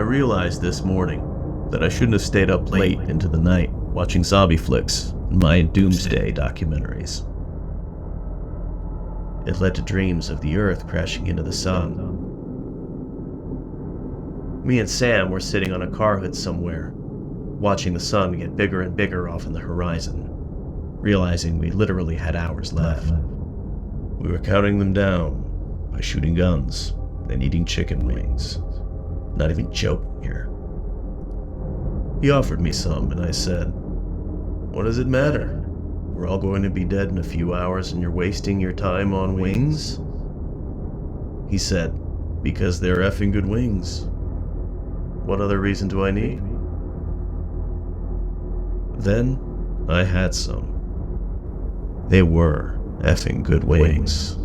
realized this morning that I shouldn't have stayed up late into the night watching zombie flicks and Mayan doomsday documentaries. It led to dreams of the Earth crashing into the sun. Me and Sam were sitting on a car hood somewhere, watching the sun get bigger and bigger off in the horizon, realizing we literally had hours left. We were counting them down by shooting guns and eating chicken wings. Not even joking here. He offered me some, and I said, "What does it matter? We're all going to be dead in a few hours and you're wasting your time on wings?" He said, "Because they're effing good wings. What other reason do I need?" Then I had some. They were effing good wings.